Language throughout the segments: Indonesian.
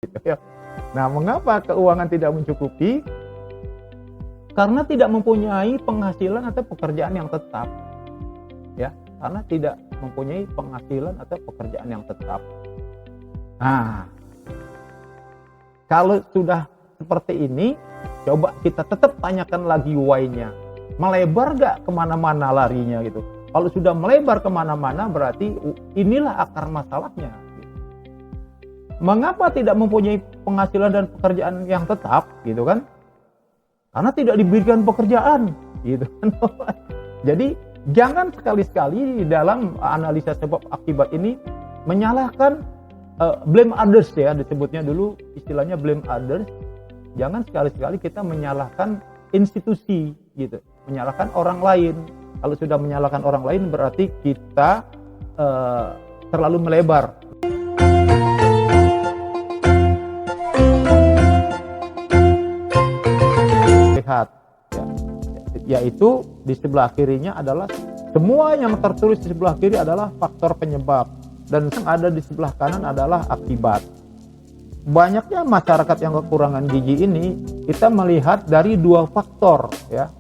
gitu ya. Nah, mengapa keuangan tidak mencukupi? Karena tidak mempunyai penghasilan atau pekerjaan yang tetap. Ya, karena tidak mempunyai penghasilan atau pekerjaan yang tetap. Nah, kalau sudah seperti ini, coba kita tetap tanyakan lagi why-nya. Melebar gak kemana-mana larinya gitu. Kalau sudah melebar kemana-mana berarti inilah akar masalahnya. Mengapa tidak mempunyai penghasilan dan pekerjaan yang tetap gitu kan? Karena tidak diberikan pekerjaan gitu kan. Jadi jangan sekali-sekali dalam analisa sebab akibat ini menyalahkan blame others ya, disebutnya dulu istilahnya blame others. Jangan sekali-sekali kita menyalahkan institusi gitu, menyalahkan orang lain. Kalau sudah menyalahkan orang lain berarti kita terlalu melebar. Lihat ya, yaitu di sebelah kirinya adalah semua yang tertulis di sebelah kiri adalah faktor penyebab dan yang ada di sebelah kanan adalah akibat. Banyaknya masyarakat yang kekurangan gizi ini kita melihat dari dua faktor ya.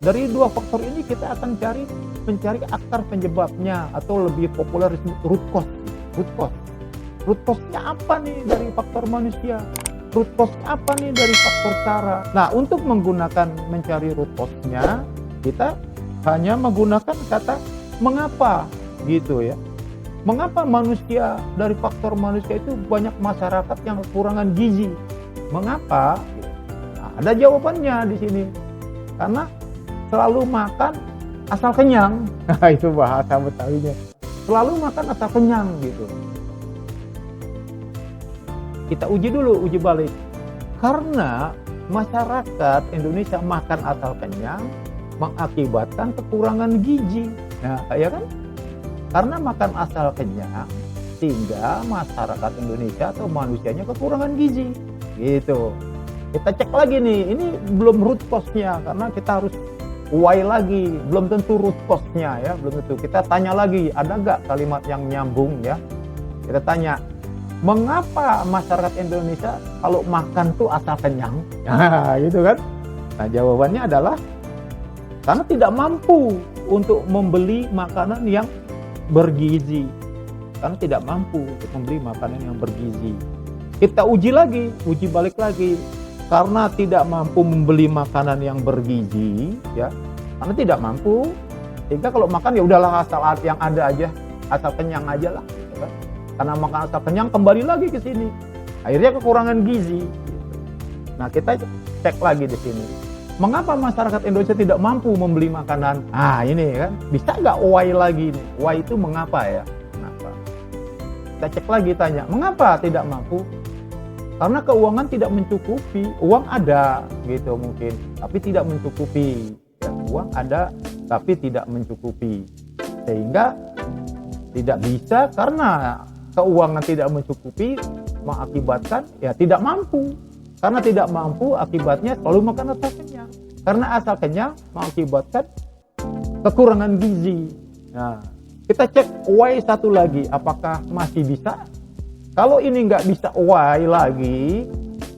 Dari dua faktor ini kita akan mencari akar penyebabnya atau lebih populer disebut root cause. Root cause-nya apa nih dari faktor manusia? Root cause-nya apa nih dari faktor cara? Nah, untuk mencari root cause-nya, kita hanya menggunakan kata mengapa gitu ya. Mengapa manusia dari faktor manusia itu banyak masyarakat yang kekurangan gizi? Mengapa? Nah, ada jawabannya di sini. Karena selalu makan asal kenyang. Nah, itu bahasa Betawinya. Selalu makan asal kenyang gitu. Kita uji balik. Karena masyarakat Indonesia makan asal kenyang mengakibatkan kekurangan gizi. Nah, ya kan? Karena makan asal kenyang sehingga masyarakat Indonesia atau manusianya kekurangan gizi. Gitu. Kita cek lagi nih, ini belum root cause-nya karena kita harus why lagi, belum tentu root cause-nya ya, belum tentu. Kita tanya lagi, ada nggak kalimat yang nyambung ya? Kita tanya, mengapa masyarakat Indonesia kalau makan tuh asal kenyang? Nah, gitu kan? Nah, jawabannya adalah karena tidak mampu untuk membeli makanan yang bergizi. Karena tidak mampu untuk membeli makanan yang bergizi. Kita uji balik lagi. Karena tidak mampu membeli makanan yang bergizi, ya, karena tidak mampu, sehingga kalau makan ya udahlah asal yang ada aja, asal kenyang aja lah, gitu kan? Karena makan asal kenyang kembali lagi ke sini, akhirnya kekurangan gizi. Gitu. Nah, kita cek lagi di sini, mengapa masyarakat Indonesia tidak mampu membeli makanan? Ah, ini kan, bisa nggak why lagi nih? Why itu mengapa ya? Kenapa? Kita cek lagi tanya, mengapa tidak mampu? Karena keuangan tidak mencukupi, uang ada gitu mungkin, tapi tidak mencukupi. Ya, uang ada, tapi tidak mencukupi, sehingga tidak bisa karena keuangan tidak mencukupi mengakibatkan ya tidak mampu. Karena tidak mampu, akibatnya selalu makan asal kenyang. Karena asal kenyang mengakibatkan kekurangan gizi. Nah, kita cek why satu lagi, apakah masih bisa? Kalau ini nggak bisa why lagi,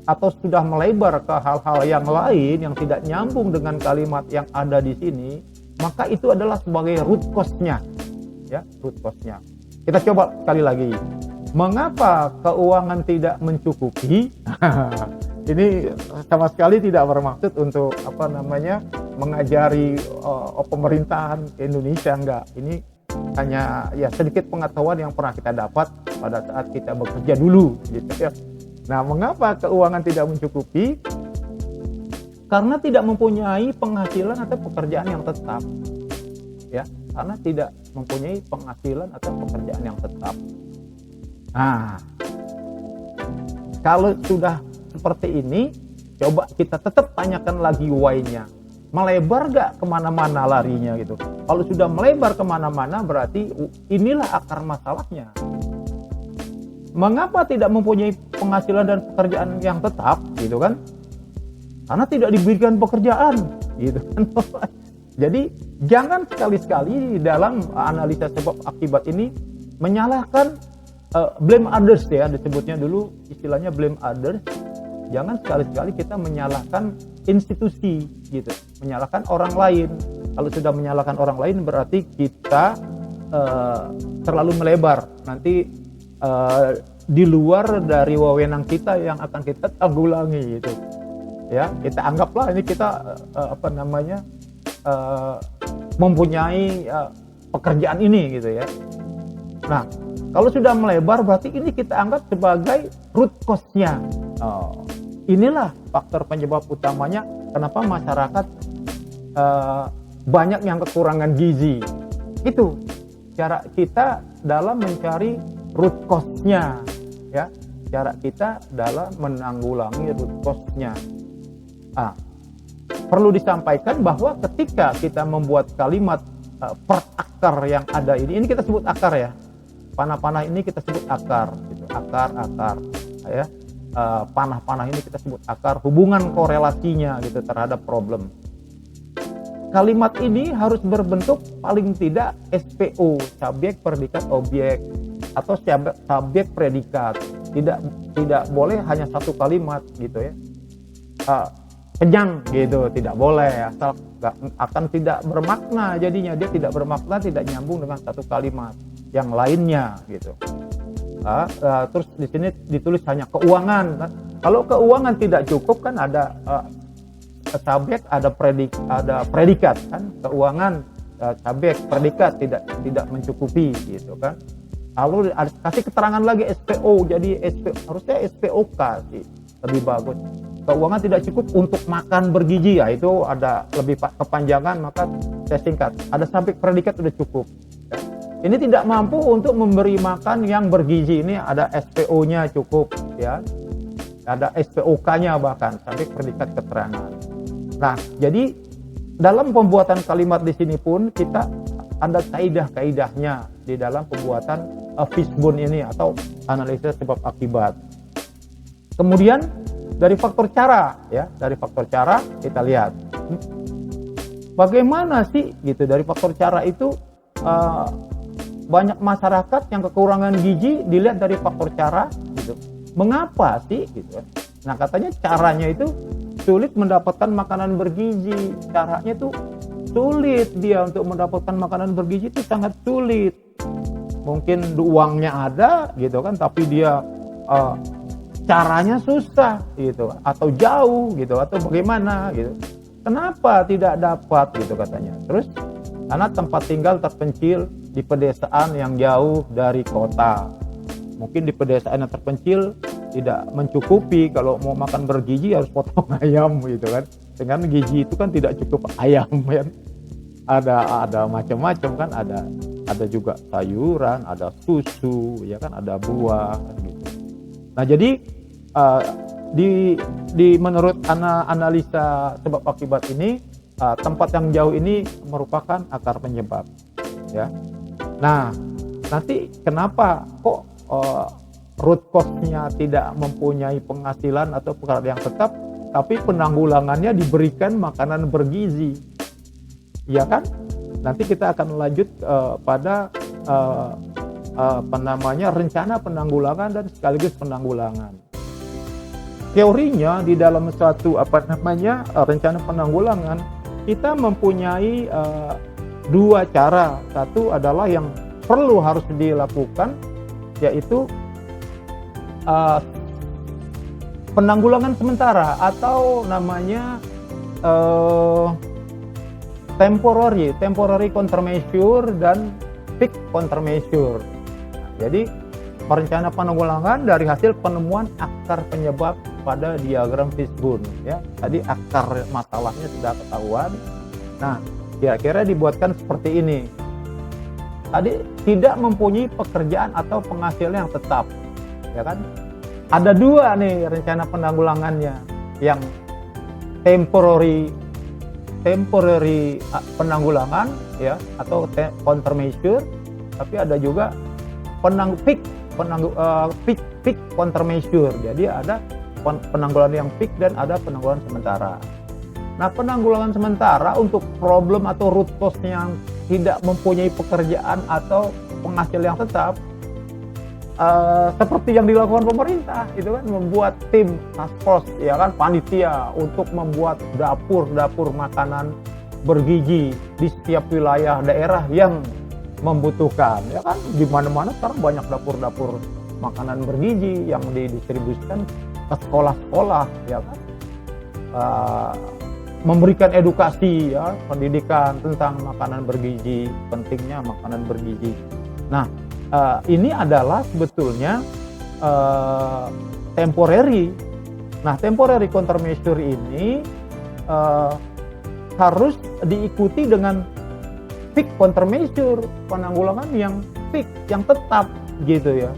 atau sudah melebar ke hal-hal yang lain yang tidak nyambung dengan kalimat yang ada di sini, maka itu adalah sebagai root cause-nya. Ya, root cause-nya. Kita coba sekali lagi. Mengapa keuangan tidak mencukupi? Ini sama sekali tidak bermaksud untuk mengajari pemerintahan Indonesia, enggak. Ini hanya ya sedikit pengetahuan yang pernah kita dapat pada saat kita bekerja dulu gitu ya. Nah, mengapa keuangan tidak mencukupi? Karena tidak mempunyai penghasilan atau pekerjaan yang tetap. Ya, karena tidak mempunyai penghasilan atau pekerjaan yang tetap. Nah, kalau sudah seperti ini, coba kita tetap tanyakan lagi why-nya. Melebar gak kemana-mana larinya gitu. Kalau sudah melebar kemana-mana berarti inilah akar masalahnya. Mengapa tidak mempunyai penghasilan dan pekerjaan yang tetap gitu kan? Karena tidak diberikan pekerjaan gitu kan. Jadi jangan sekali-sekali dalam analisa sebab akibat ini menyalahkan blame others ya, disebutnya dulu istilahnya blame others. Jangan sekali-sekali kita menyalahkan institusi gitu, menyalahkan orang lain. Kalau sudah menyalahkan orang lain berarti kita terlalu melebar. Nanti di luar dari wewenang kita yang akan kita tanggulangi gitu. Ya, kita anggaplah ini kita mempunyai pekerjaan ini gitu ya. Nah, kalau sudah melebar berarti ini kita anggap sebagai root cause-nya. Inilah faktor penyebab utamanya kenapa masyarakat banyak yang kekurangan gizi. Itu cara kita dalam mencari root cause-nya, ya. Cara kita dalam menanggulangi root cause-nya. Perlu disampaikan bahwa ketika kita membuat kalimat per akar yang ada ini kita sebut akar ya. Panah-panah ini kita sebut akar, gitu. Akar, ya. Panah-panah ini kita sebut akar, hubungan korelasinya gitu terhadap problem. Kalimat ini harus berbentuk paling tidak SPO, subjek predikat objek, atau subjek predikat. Tidak boleh hanya satu kalimat gitu ya. Kenyang gitu, tidak boleh, asal akan tidak bermakna, jadinya dia tidak bermakna, tidak nyambung dengan satu kalimat yang lainnya gitu. Terus di sini ditulis hanya keuangan. Kalau keuangan tidak cukup kan ada subjek, ada predikat kan. Keuangan subjek predikat tidak mencukupi gitu kan. Lalu kasih keterangan lagi SPO, jadi harusnya SPOK sih lebih bagus. Keuangan tidak cukup untuk makan bergizi, ya itu ada lebih kepanjangan, maka saya singkat. Ada subjek predikat sudah cukup. Ya. Ini tidak mampu untuk memberi makan yang bergizi, ini ada SPO-nya cukup, ya. Ada SPOK-nya bahkan, subjek predikat keterangan. Nah, jadi dalam pembuatan kalimat di sini pun kita ada kaidah-kaidahnya di dalam pembuatan fishbone ini atau analisis sebab akibat. Kemudian dari faktor cara, ya, dari faktor cara kita lihat bagaimana sih gitu. Dari faktor cara itu banyak masyarakat yang kekurangan gizi dilihat dari faktor cara gitu. Mengapa sih gitu? Nah, katanya caranya itu sulit mendapatkan makanan bergizi. Caranya itu sulit, dia untuk mendapatkan makanan bergizi itu sangat sulit. Mungkin uangnya ada gitu kan, tapi dia caranya susah gitu, atau jauh gitu, atau bagaimana gitu. Kenapa tidak dapat gitu katanya? Terus karena tempat tinggal terpencil di pedesaan yang jauh dari kota. Mungkin di pedesaan yang terpencil tidak mencukupi, kalau mau makan bergizi harus potong ayam gitu kan. Dengan gizi itu kan tidak cukup ayam kan. Ada macam-macam kan, ada juga sayuran, ada susu, ya kan, ada buah kan gitu. Nah, jadi di menurut analisa sebab akibat ini, tempat yang jauh ini merupakan akar penyebab, ya. Nah, nanti kenapa kok root cause-nya tidak mempunyai penghasilan atau pekerjaan yang tetap, tapi penanggulangannya diberikan makanan bergizi, ya kan? Nanti kita akan lanjut pada rencana penanggulangan dan sekaligus penanggulangan. Teorinya di dalam suatu rencana penanggulangan kita mempunyai dua cara. Satu adalah yang perlu harus dilakukan, yaitu penanggulangan sementara atau namanya temporary countermeasure dan fixed countermeasure. Jadi perencana penanggulangan dari hasil penemuan akar penyebab pada diagram fishbone, ya. Tadi akar masalahnya sudah ketahuan. Nah, kira-kira dibuatkan seperti ini. Tadi tidak mempunyai pekerjaan atau penghasilan yang tetap, ya kan? Ada dua nih rencana penanggulangannya, yang temporary penanggulangan, ya, atau countermeasure, tapi ada juga fixed countermeasure. Jadi ada penanggulangan yang fix dan ada penanggulangan sementara. Nah, penanggulangan sementara untuk problem atau root cause yang tidak mempunyai pekerjaan atau penghasil yang tetap, seperti yang dilakukan pemerintah itu kan, membuat tim task force ya kan, panitia untuk membuat dapur makanan bergizi di setiap wilayah daerah yang membutuhkan ya kan. Di mana-mana sekarang banyak dapur makanan bergizi yang didistribusikan ke sekolah-sekolah ya kan. Memberikan edukasi ya, pendidikan tentang makanan bergizi, pentingnya makanan bergizi. Nah, ini adalah sebetulnya temporary. Nah, temporary countermeasure ini harus diikuti dengan fixed countermeasure, penanggulangan yang fix, yang tetap gitu ya.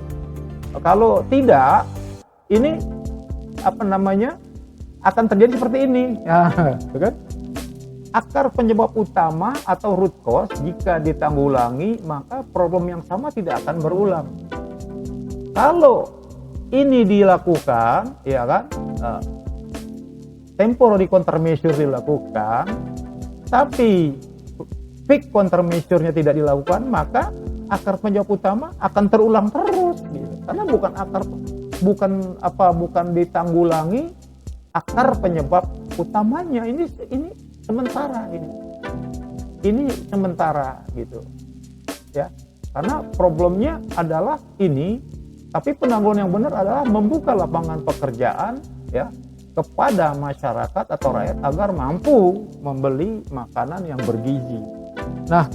Kalau tidak, ini akan terjadi seperti ini ya, kan? Akar penyebab utama atau root cause jika ditanggulangi, maka problem yang sama tidak akan berulang. Kalau ini dilakukan ya kan, temporary countermeasure dilakukan tapi fixed countermeasure-nya tidak dilakukan, maka akar penyebab utama akan terulang terus gitu. Karena bukan ditanggulangi akar penyebab utamanya. Ini sementara, ini sementara gitu ya, karena problemnya adalah ini, tapi penanggulangan yang benar adalah membuka lapangan pekerjaan ya kepada masyarakat atau rakyat agar mampu membeli makanan yang bergizi. Nah,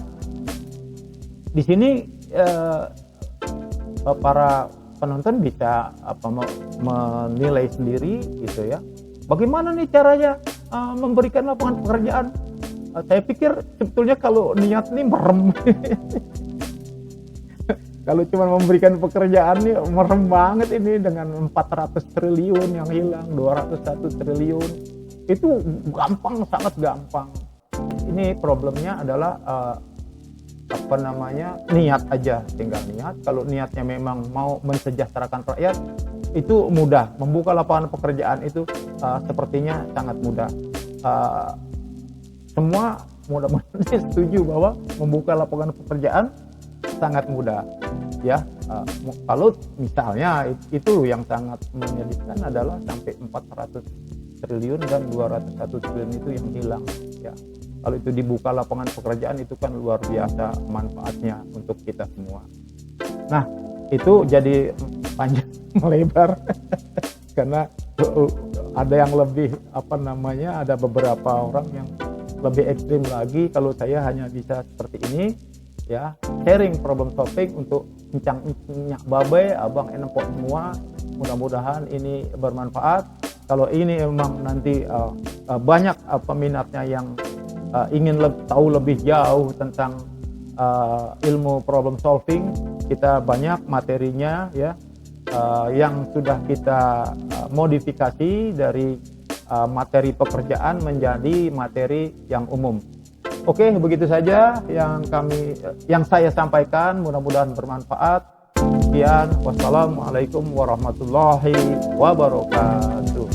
di sini para penonton bisa menilai sendiri gitu ya. Bagaimana nih caranya memberikan lapangan pekerjaan? Saya pikir sebetulnya kalau niat nih merem. Kalau cuma memberikan pekerjaan nih merem banget ini, dengan 400 triliun yang hilang, 201 triliun. Itu gampang, sangat gampang. Ini problemnya adalah niat aja, tinggal niat. Kalau niatnya memang mau mensejahterakan rakyat, itu mudah. Membuka lapangan pekerjaan itu sepertinya sangat mudah. Semua mudah-mudahan setuju bahwa membuka lapangan pekerjaan sangat mudah ya. Kalau misalnya itu yang sangat menyedihkan adalah sampai 400 triliun dan 201 triliun itu yang hilang ya. Kalau itu dibuka lapangan pekerjaan, itu kan luar biasa manfaatnya untuk kita semua. Nah, itu jadi panjang melebar karena ada yang lebih ada beberapa orang yang lebih ekstrim lagi. Kalau saya hanya bisa seperti ini ya, sharing problem solving untuk minyak babe, abang enempok semua. Mudah-mudahan ini bermanfaat. Kalau ini memang nanti banyak peminatnya yang ingin tahu lebih jauh tentang ilmu problem solving, kita banyak materinya ya, yang sudah kita modifikasi dari materi pekerjaan menjadi materi yang umum. Oke, begitu saja yang saya sampaikan, mudah-mudahan bermanfaat. Sekian, wassalamualaikum warahmatullahi wabarakatuh.